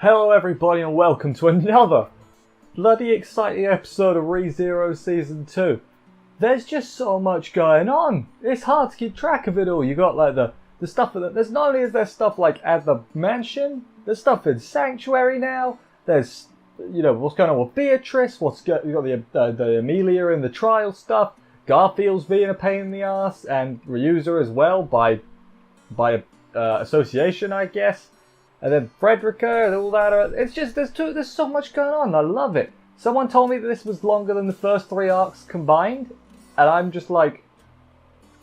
Hello everybody and welcome to another bloody exciting episode of ReZero Season 2. There's just so much going on. It's hard to keep track of it all. You got like the stuff that there's not only is there stuff like at the mansion, there's stuff in Sanctuary now. There's what's going on with Beatrice, you got the Amelia and the trial stuff. Garfield's being a pain in the ass and Ryuza as well by association, I guess. And then Frederica and all that. It's just, there's so much going on. I love it. Someone told me that this was longer than the first 3 arcs combined. And I'm just like,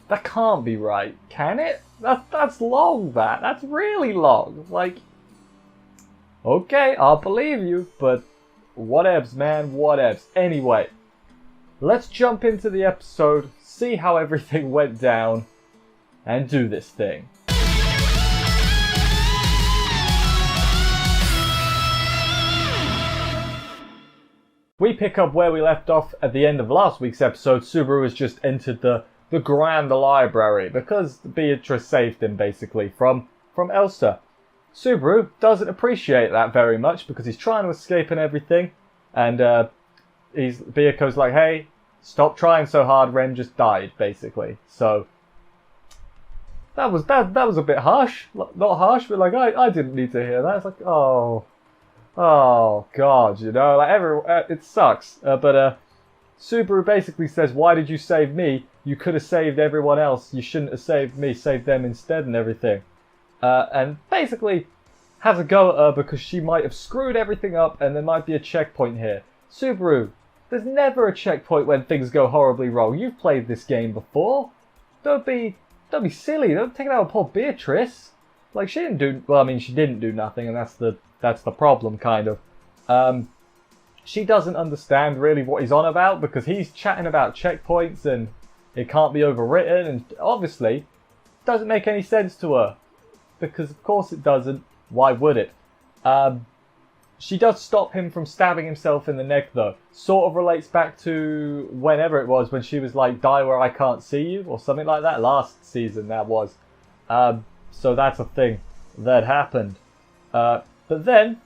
that can't be right. Can it? That's long, that. That's really long. Like, okay, I'll believe you. But whatevs, man. Whatevs. Anyway, let's jump into the episode, see how everything went down, and do this thing. We pick up where we left off at the end of last week's episode. Subaru has just entered the Grand Library because Beatrice saved him, basically, from Elsa. Subaru doesn't appreciate that very much because he's trying to escape and everything. And Byako's like, hey, stop trying so hard, Ren just died, basically. So that was a bit harsh. Not harsh, but like, I didn't need to hear that. It's like, oh God, like it sucks. But Subaru basically says, why did you save me? You could have saved everyone else. You shouldn't have saved me. Save them instead and everything. And basically has a go at her because she might have screwed everything up and there might be a checkpoint here. Subaru, there's never a checkpoint when things go horribly wrong. You've played this game before. Don't be silly. Don't take it out on poor Beatrice. Like, she didn't do nothing, and that's the problem, kind of. She doesn't understand really what he's on about because he's chatting about checkpoints and it can't be overwritten, and obviously doesn't make any sense to her because of course it doesn't. Why would it? She does stop him from stabbing himself in the neck though. Sort of relates back to whenever it was when she was like, die where I can't see you, or something like that. Last season that was. So that's a thing that happened. But then,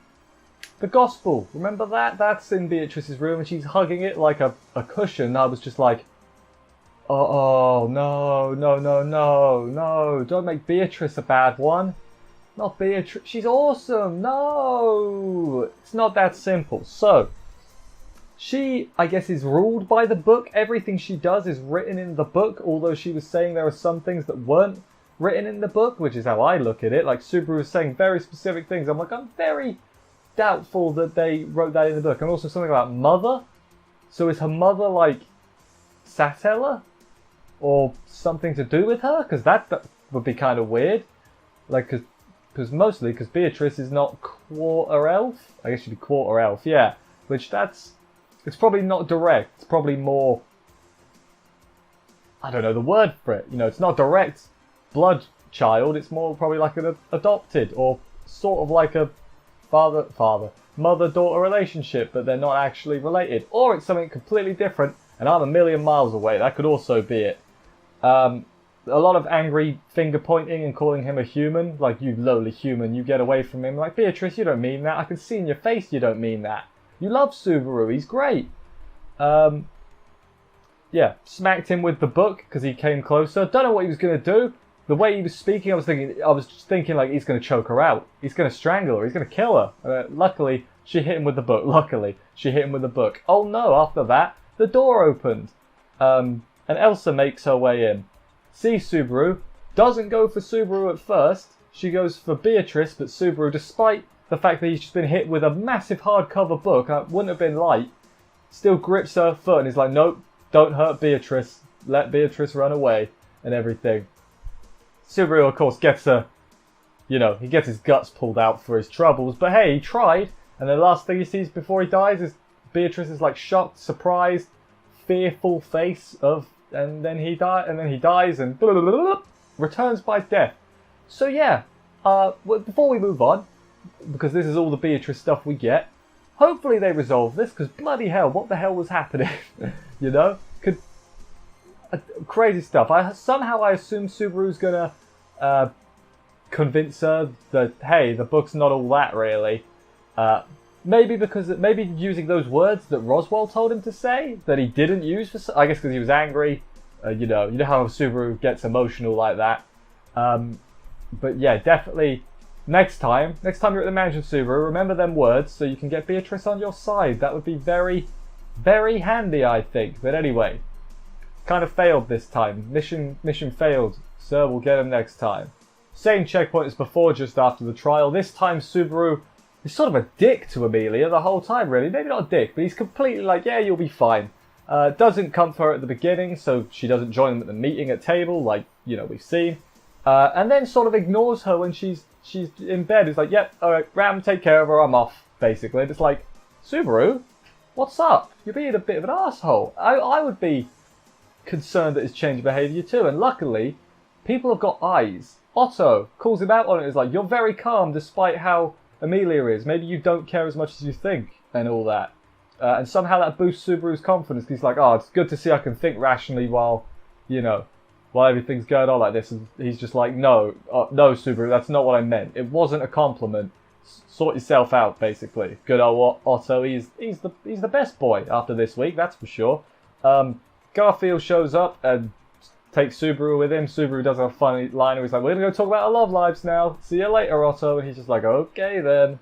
the gospel. Remember that? That's in Beatrice's room and she's hugging it like a cushion. I was just like, oh, no. Don't make Beatrice a bad one. Not Beatrice. She's awesome. No. It's not that simple. So, she, I guess, is ruled by the book. Everything she does is written in the book, although she was saying there are some things that weren't written in the book, which is how I look at it. Like, Subaru was saying very specific things. I'm like, I'm very doubtful that they wrote that in the book. And also something about mother. So is her mother like Satella? Or something to do with her? Because that would be kind of weird. Like, because Beatrice is not quarter elf. I guess she'd be quarter elf, yeah. Which it's probably not direct. It's probably more, I don't know the word for it. It's not direct blood child. It's more probably like an adopted or sort of like a mother-daughter relationship, but they're not actually related. Or it's something completely different and I'm a million miles away. That could also be it. A lot of angry finger pointing and calling him a human. Like, you lowly human, you get away from him. Like, Beatrice, you don't mean that. I can see in your face you don't mean that. You love Subaru. He's great. Yeah, smacked him with the book because he came closer. Don't know what he was going to do. The way he was speaking, I was just thinking like, he's going to choke her out. He's going to strangle her. He's going to kill her. Luckily, she hit him with the book. Oh no, after that, the door opened. And Elsa makes her way in. Sees Subaru. Doesn't go for Subaru at first. She goes for Beatrice, but Subaru, despite the fact that he's just been hit with a massive hardcover book, wouldn't have been light, still grips her foot and is like, nope, don't hurt Beatrice. Let Beatrice run away and everything. Subaru, of course, gets he gets his guts pulled out for his troubles. But hey, he tried. And the last thing he sees before he dies is Beatrice's like shocked, surprised, fearful face and then he dies and returns by death. So yeah, before we move on, because this is all the Beatrice stuff we get, hopefully they resolve this, because bloody hell, what the hell was happening? Crazy stuff. I assume Subaru's gonna convince her that, hey, the book's not all that really. Maybe using those words that Roswell told him to say that he didn't use for, I guess because he was angry. You know how Subaru gets emotional like that. But yeah, definitely next time you're at the mansion, Subaru, remember them words so you can get Beatrice on your side. That would be very, very handy, I think. But anyway, kind of failed this time. Mission failed. Sir, we'll get him next time. Same checkpoint as before, just after the trial. This time Subaru is sort of a dick to Amelia the whole time, really. Maybe not a dick, but he's completely like, yeah, you'll be fine. Doesn't come for her at the beginning, so she doesn't join them at the meeting at table, like, we've seen. And then sort of ignores her when she's in bed. It's like, yep, alright, Ram, take care of her, I'm off, basically. And it's like, Subaru, what's up? You're being a bit of an asshole. I would be concerned at his change of behaviour too, and luckily, people have got eyes. Otto calls him out on it. It's like, you're very calm despite how Amelia is. Maybe you don't care as much as you think, and all that. And somehow that boosts Subaru's confidence. He's like, oh, it's good to see I can think rationally while everything's going on like this. And he's just like, no, Subaru, that's not what I meant. It wasn't a compliment. Sort yourself out, basically. Good old Otto. He's the best boy after this week, that's for sure. Garfield shows up and takes Subaru with him. Subaru does a funny line where he's like, we're going to go talk about our love lives now. See you later, Otto. And he's just like, okay then.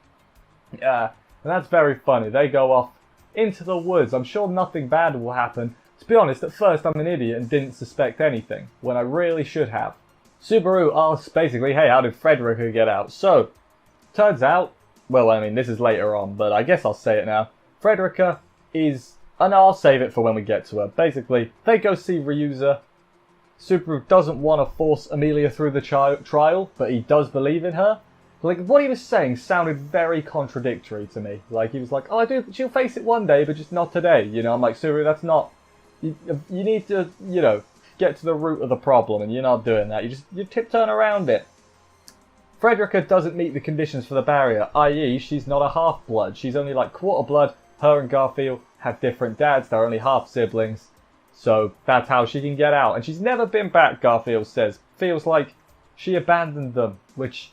Yeah, and that's very funny. They go off into the woods. I'm sure nothing bad will happen. To be honest, at first I'm an idiot and didn't suspect anything, when I really should have. Subaru asks basically, hey, how did Frederica get out? So, turns out, well, I mean, this is later on, but I guess I'll say it now. Frederica is, and I'll save it for when we get to her. Basically, they go see Ryuza. Subaru doesn't want to force Amelia through the trial, but he does believe in her. Like, what he was saying sounded very contradictory to me. Like, he was like, oh, she'll face it one day, but just not today. I'm like, Subaru, that's not... You need to, get to the root of the problem, and you're not doing that. You tiptoeing around it. Frederica doesn't meet the conditions for the barrier, i.e. she's not a half-blood. She's only like quarter-blood. Her and Garfield have different dads. They're only half-siblings. So that's how she can get out. And she's never been back, Garfield says. Feels like she abandoned them, which...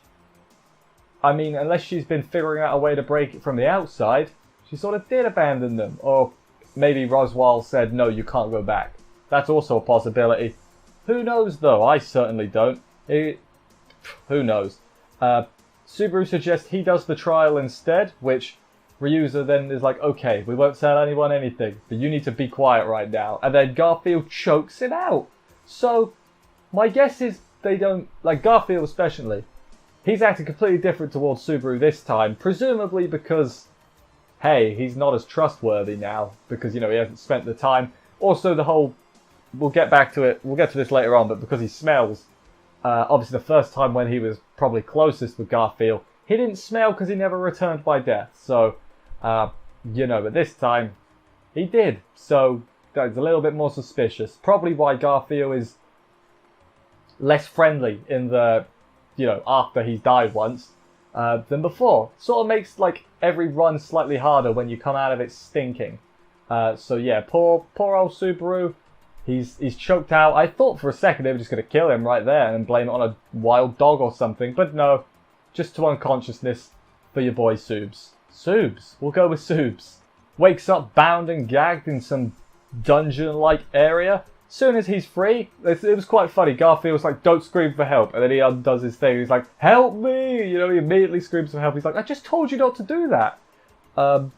I mean, unless she's been figuring out a way to break it from the outside, she sort of did abandon them. Or maybe Roswell said, no, you can't go back. That's also a possibility. Who knows, though? I certainly don't. Who knows? Subaru suggests he does the trial instead, which Ryuza then is like, okay, we won't tell anyone anything, but you need to be quiet right now. And then Garfield chokes it out. So, my guess is they don't, like Garfield especially, he's acting completely different towards Subaru this time, presumably because, hey, he's not as trustworthy now, because, he hasn't spent the time. Also, the whole, we'll get back to it, we'll get to this later on, but because he smells, obviously the first time when he was probably closest with Garfield, he didn't smell because he never returned by death. So, but this time, he did. So, that's a little bit more suspicious. Probably why Garfield is less friendly in the... after he's died once, than before. Sort of makes, like, every run slightly harder when you come out of it stinking. So yeah, poor old Subaru, he's choked out. I thought for a second they were just going to kill him right there and blame it on a wild dog or something, but no, just to unconsciousness for your boy Subes. Subes, we'll go with Subes. Wakes up bound and gagged in some dungeon-like area. Soon as he's free, it was quite funny. Garfield's like, don't scream for help. And then he undoes his thing. He's like, help me! He immediately screams for help. He's like, I just told you not to do that. Well,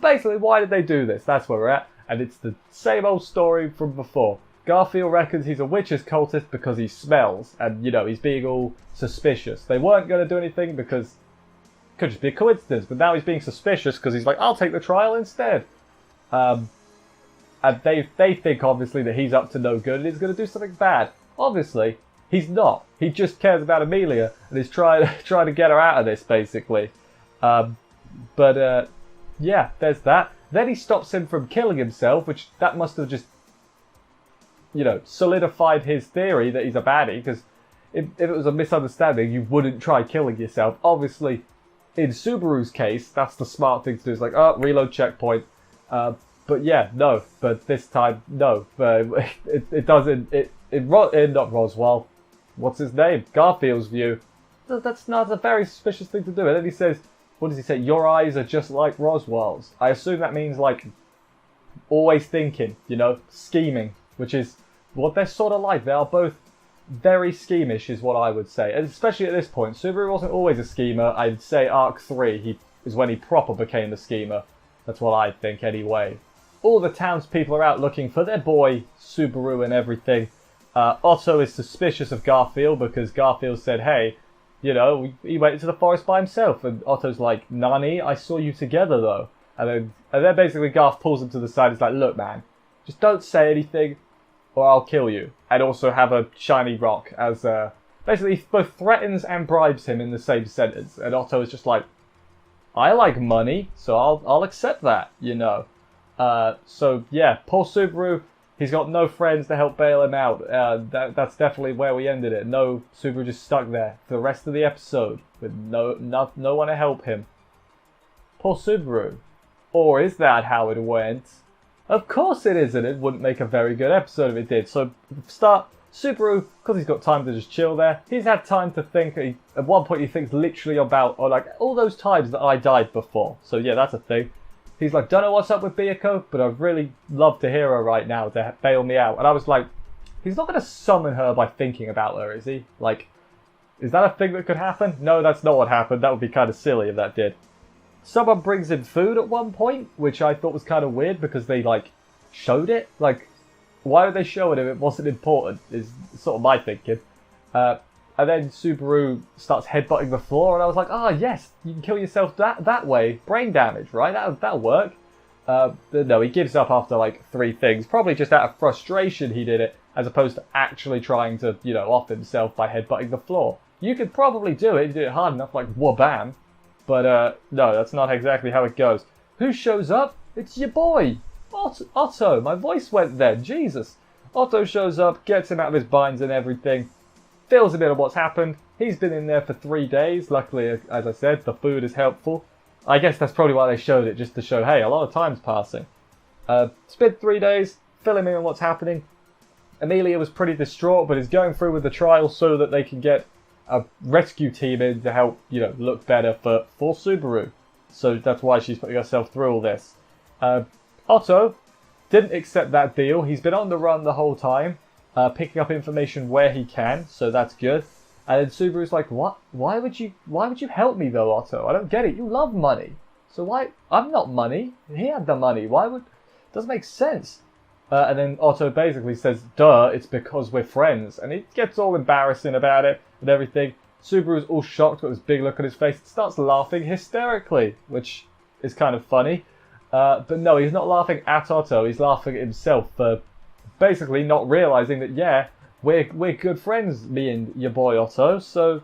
basically, why did they do this? That's where we're at. And it's the same old story from before. Garfield reckons he's a witch's cultist because he smells. And, he's being all suspicious. They weren't going to do anything because it could just be a coincidence. But now he's being suspicious because he's like, I'll take the trial instead. And they think, obviously, that he's up to no good and he's going to do something bad. Obviously, he's not. He just cares about Amelia and is trying to get her out of this, basically. Yeah, there's that. Then he stops him from killing himself, which that must have just, solidified his theory that he's a baddie, because if it was a misunderstanding, you wouldn't try killing yourself. Obviously, in Subaru's case, that's the smart thing to do. It's like, oh, reload checkpoint. But yeah, no. But this time, no. It doesn't. Not Roswell. What's his name? Garfield's view. That's not a very suspicious thing to do. And then he says, what does he say? Your eyes are just like Roswell's. I assume that means like always thinking, you know, scheming, which is what they're sort of like. They are both very schemish, is what I would say. And especially at this point, Subaru wasn't always a schemer. I'd say Arc 3 is when he proper became the schemer. That's what I think anyway. All the townspeople are out looking for their boy Subaru and everything. Otto is suspicious of Garfield because Garfield said, hey, you know, he went into the forest by himself. And Otto's like, Nani, I saw you together though. And then basically Garth pulls him to the side. He's like, look man, just don't say anything or I'll kill you. And also have a shiny rock as basically he both threatens and bribes him in the same sentence. And Otto is just like, I like money, so I'll accept that, you know. So yeah, poor Subaru, he's got no friends to help bail him out. That's definitely where we ended it. No, Subaru just stuck there for the rest of the episode with no one to help him. Poor Subaru. Or is that how it went? Of course it isn't. It wouldn't make a very good episode if it did. So, start, Subaru, because he's got time to just chill there, he's had time to think. At one point he thinks literally about, or like, all those times that I died before. So yeah, that's a thing. He's like, don't know what's up with Biyako, but I'd really love to hear her right now to bail me out. And I was like, he's not going to summon her by thinking about her, is he? Like, is that a thing that could happen? No, that's not what happened. That would be kind of silly if that did. Someone brings in food at one point, which I thought was kind of weird because they, like, showed it. Like, why would they show it if it wasn't important, is sort of my thinking. And then Subaru starts headbutting the floor, and I was like, ah, yes, you can kill yourself that way. Brain damage, right? That'll work. But no, he gives up after, like, 3 things. Probably just out of frustration he did it, as opposed to actually trying to, you know, off himself by headbutting the floor. You could probably do it if you did it hard enough, like, wha-bam. But, no, that's not exactly how it goes. Who shows up? It's your boy, Otto. My voice went there. Jesus. Otto shows up, gets him out of his binds and everything, fills him in on what's happened. He's been in there for 3 days. Luckily, as I said, the food is helpful. I guess that's probably why they showed it, just to show, hey, a lot of time's passing. It's been 3 days, fill him in on what's happening. Amelia was pretty distraught, but is going through with the trial so that they can get a rescue team in to help, you know, look better for Subaru. So that's why she's putting herself through all this. Otto didn't accept that deal. He's been on the run the whole time, picking up information where he can, so that's good. And then Subaru's like, what? Why would you help me though, Otto? I don't get it. You love money. So why? I'm not money. He had the money. Why would? Doesn't make sense. And then Otto basically says, duh, it's because we're friends. And he gets all embarrassing about it and everything. Subaru's all shocked, got this big look on his face, starts laughing hysterically, which is kind of funny. But no, he's not laughing at Otto, he's laughing at himself for basically not realising that, yeah, we're good friends, me and your boy Otto, so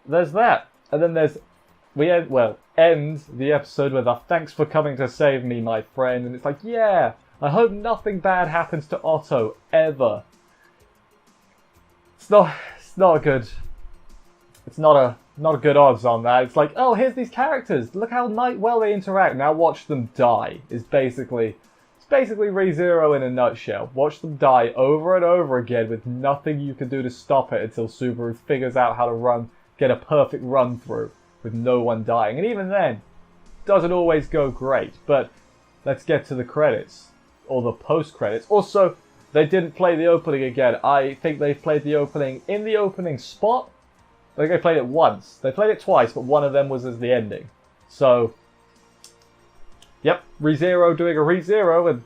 there's that. And then we end the episode with a thanks for coming to save me, my friend. And it's like, yeah, I hope nothing bad happens to Otto, ever. It's not a good odds on that. It's like, oh, here's these characters. Look how well they interact. Now watch them die. It's basically ReZero in a nutshell. Watch them die over and over again with nothing you can do to stop it until Subaru figures out how to get a perfect run through with no one dying. And even then, doesn't always go great. But let's get to the credits. Or the post-credits. Also, they didn't play the opening again. I think they played the opening in the opening spot. I think they played it once. They played it twice, but one of them was as the ending. So, yep, ReZero doing a ReZero and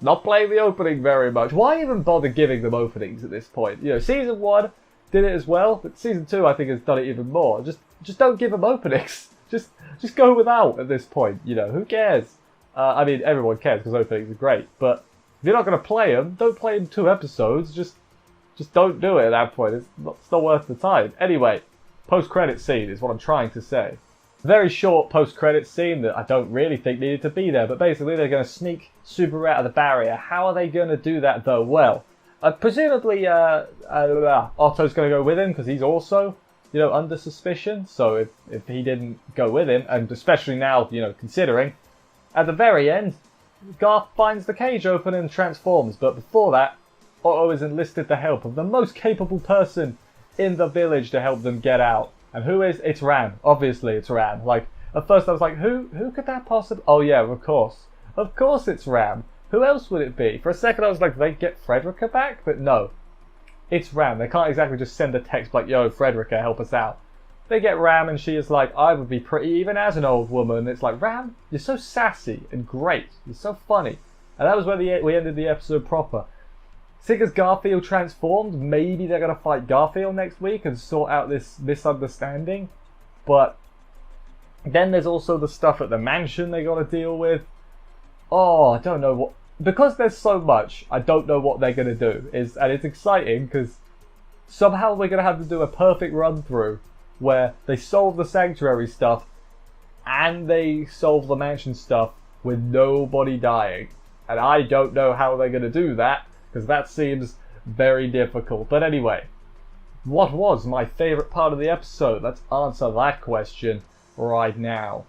not playing the opening very much. Why even bother giving them openings at this point? You know, Season 1 did it as well, but Season 2 I think has done it even more. Just don't give them openings. Just go without at this point, you know, who cares? I mean, everyone cares because openings are great, but if you're not going to play them, don't play them 2 episodes, just don't do it at that point. It's not worth the time. Anyway, post-credit scene is what I'm trying to say. Very short post-credit scene that I don't really think needed to be there, but basically they're going to sneak Subaru out of the barrier. How are they going to do that though? Well, presumably Otto's going to go with him because he's also, you know, under suspicion. So if he didn't go with him, and especially now, you know, considering, at the very end, Garth finds the cage open and transforms. But before that, Otto has enlisted the help of the most capable person in the village to help them get out. And who is? It's Ran. Obviously, it's Ran. Like, At first I was like, who could that possibly... Oh yeah, of course. Of course it's Ram. Who else would it be? For a second I was like, they get Frederica back? But no. It's Ram. They can't exactly just send a text like, yo, Frederica, help us out. They get Ram and she is like, I would be pretty even as an old woman. It's like, Ram, you're so sassy and great. You're so funny. And that was where we ended the episode proper. Seeing as Garfield transformed, maybe they're going to fight Garfield next week and sort out this misunderstanding. But then there's also the stuff at the mansion they got to deal with. Oh, I don't know what... Because there's so much, I don't know what they're going to do. And it's exciting because somehow we're going to have to do a perfect run through where they solve the sanctuary stuff and they solve the mansion stuff with nobody dying. And I don't know how they're going to do that, because that seems very difficult. But anyway, what was my favourite part of the episode? Let's answer that question right now.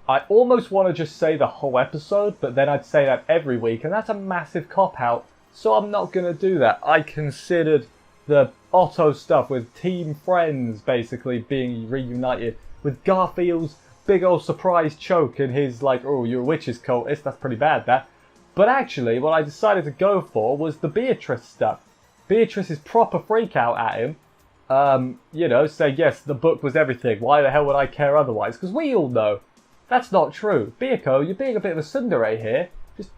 I almost want to just say the whole episode, but then I'd say that every week, and that's a massive cop-out, so I'm not going to do that. I considered the Otto stuff with Team Friends basically being reunited, with Garfield's big old surprise choke and his like, oh, you're a witch's cultist, that's pretty bad, that. But actually, what I decided to go for was the Beatrice stuff. Beatrice's proper freak out at him. You know, say, yes, the book was everything. Why the hell would I care otherwise? Because we all know that's not true. Biyako, you're being a bit of a tsundere here. Just,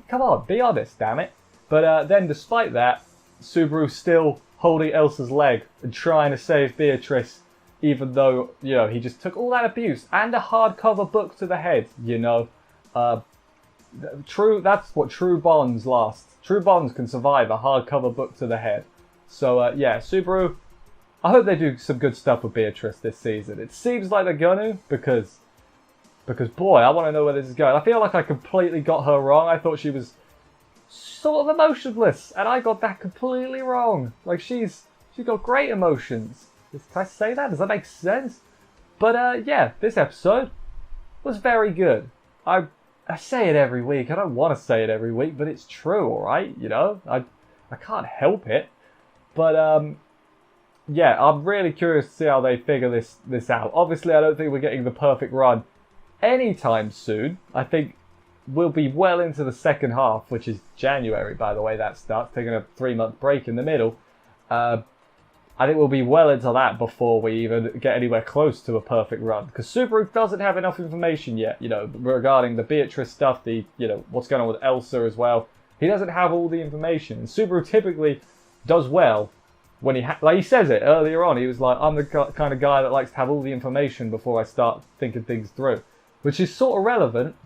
come on, be honest, damn it. But then, despite that, Subaru's still holding Elsa's leg and trying to save Beatrice, even though, you know, he just took all that abuse and a hardcover book to the head, you know. That's what true bonds last. True bonds can survive a hardcover book to the head. So, yeah, Subaru, I hope they do some good stuff with Beatrice this season. It seems like they're gonna, because boy, I want to know where this is going. I feel like I completely got her wrong. I thought she was sort of emotionless, and I got that completely wrong. Like, she's got great emotions. Can I say that? Does that make sense? But, yeah, this episode was very good. I say it every week. I don't want to say it every week, but it's true, alright? You know? I can't help it. But, yeah, I'm really curious to see how they figure this out. Obviously, I don't think we're getting the perfect run anytime soon. I think we'll be well into the second half, which is January, by the way, that starts, taking a 3-month break in the middle. I think we'll be well into that before we even get anywhere close to a perfect run, because Subaru doesn't have enough information yet, you know, regarding the Beatrice stuff, the, you know, what's going on with Elsa as well. He doesn't have all the information, and Subaru typically does well when like he says it earlier on. He was like, I'm the kind of guy that likes to have all the information before I start thinking things through. Which is sort of relevant,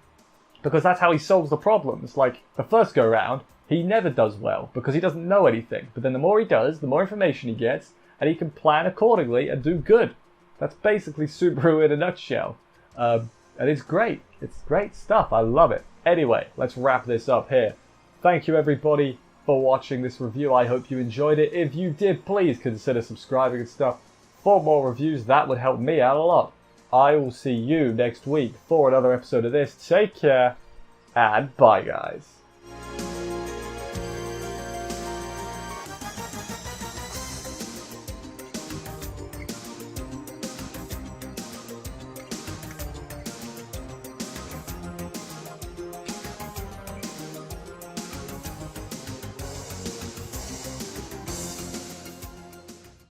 because that's how he solves the problems. Like, the first go round, he never does well, because he doesn't know anything. But then the more he does, the more information he gets, and he can plan accordingly and do good. That's basically Subaru in a nutshell. And it's great. It's great stuff. I love it. Anyway, let's wrap this up here. Thank you, everybody, for watching this review. I hope you enjoyed it. If you did, please consider subscribing and stuff for more reviews. That would help me out a lot. I will see you next week for another episode of this. Take care, and bye, guys.